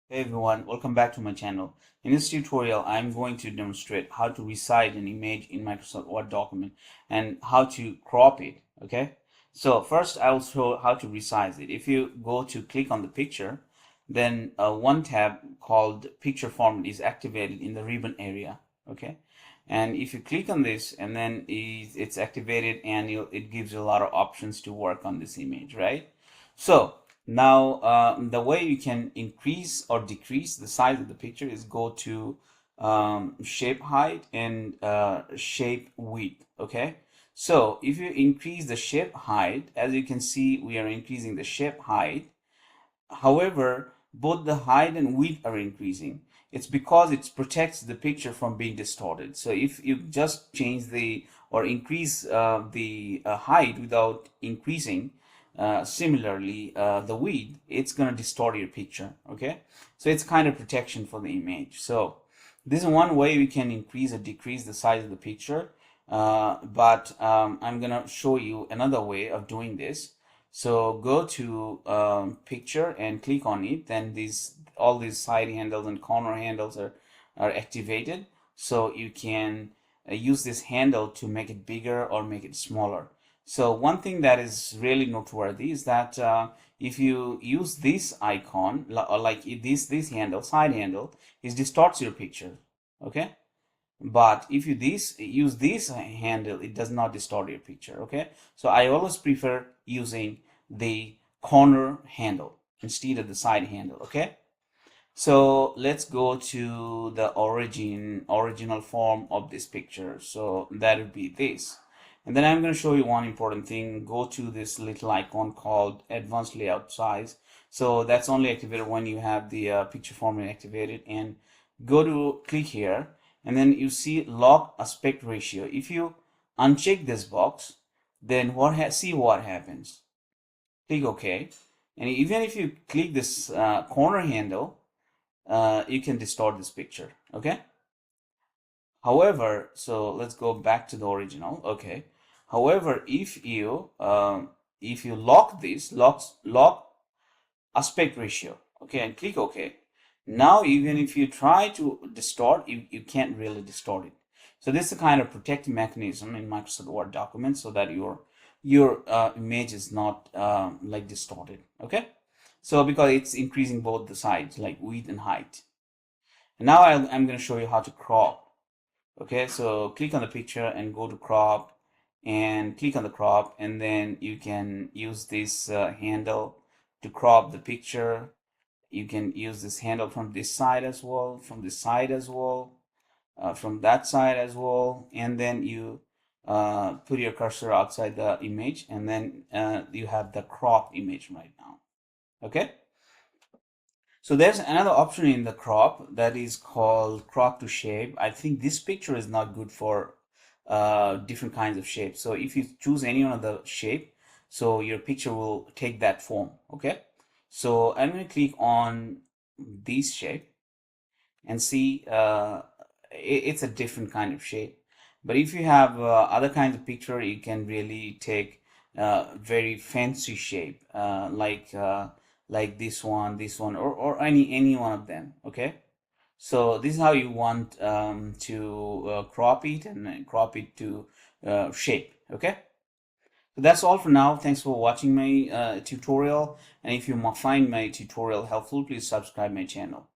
Hey everyone, welcome back to my channel. In this tutorial, I'm going to demonstrate how to resize an image in Microsoft Word document and how to crop it, okay? So first I will show how to resize it. If you go to click on the picture, then one tab called picture format is activated in the ribbon area, okay? And if you click on this and then it's activated and it gives you a lot of options to work on this image, right? So now, the way you can increase or decrease the size of the picture is go to shape height and shape width. Okay. So if you increase the shape height, as you can see, we are increasing the shape height. However, both the height and width are increasing. It's because it protects the picture from being distorted. So if you just change the or increase the height without increasing similarly the width, it's going to distort your picture. Okay, so it's kind of protection for the image. So this is one way we can increase or decrease the size of the picture, but I'm going to show you another way of doing this. So go to picture and click on it. Then all these side handles and corner handles are activated. So you can use this handle to make it bigger or make it smaller. So one thing that is really noteworthy is that if you use this icon, like this handle, side handle, it distorts your picture. Okay. But if you use this handle, it does not distort your picture. Okay, so I always prefer using the corner handle instead of the side handle. Okay, so let's go to the original form of this picture. So that would be this, and then I'm going to show you one important thing. Go to this little icon called advanced layout size. So that's only activated when you have the picture format activated, and go to click here, and then you see lock aspect ratio. If you uncheck this box, then see what happens. Click OK, and even if you click this corner handle, you can distort this picture. Okay. However, so let's go back to the original. Okay. However, if you lock this lock aspect ratio, okay, and click OK, now even if you try to distort, you can't really distort it. So this is a kind of protective mechanism in Microsoft Word documents so that your image is not like distorted. Okay, so because it's increasing both the sides like width and height. And now I'm going to show you how to crop. Okay, so click on the picture and go to crop and click on the crop, and then you can use this handle to crop the picture. You can use this handle from this side as well, from this side as well, from that side as well, and then you put your cursor outside the image, and then you have the cropped image right now. Okay, so there's another option in the crop that is called crop to shape. I think this picture is not good for different kinds of shapes. So if you choose any one of the shape, so your picture will take that form. Okay, so I'm going to click on this shape and see it's a different kind of shape. But if you have other kinds of picture, you can really take very fancy shape like this one, or any one of them. Okay, so this is how you want to crop it and crop it to shape. Okay, so that's all for now. Thanks for watching my tutorial, and if you find my tutorial helpful, please subscribe my channel.